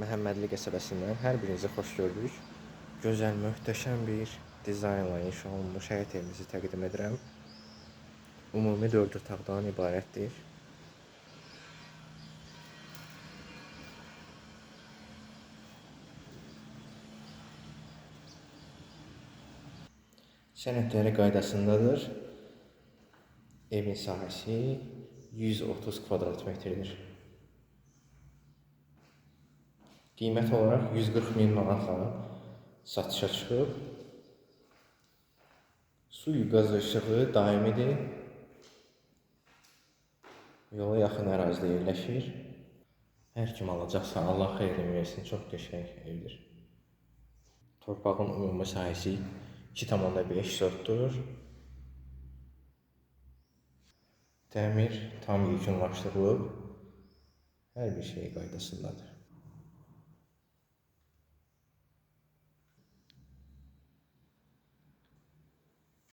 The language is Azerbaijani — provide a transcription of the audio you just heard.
Məhəmmədli qəsəbəsindən hər birinizi xoş gördük. Gözəl, möhtəşəm bir dizaynla inşa olunmuş həyət evimizi təqdim edirəm. Ümumi 4 otaqdan ibarətdir. Sənədləri qaydasındadır. Evin sahəsi 130 kvadrat metrdir. Qiymət olaraq 140.000 manatla satışa çıxıb. Suyu, qaz və işığı daimidir. Yola yaxın ərazidə yerləşir. Hər kim alacaqsa Allah xeyrini versin, çox qəşəng evdir. Torpağın ümumi sahəsi 2,5 sotdur. Təmir tam yekunlaşdırılıb. Hər bir şey qaydasındadır.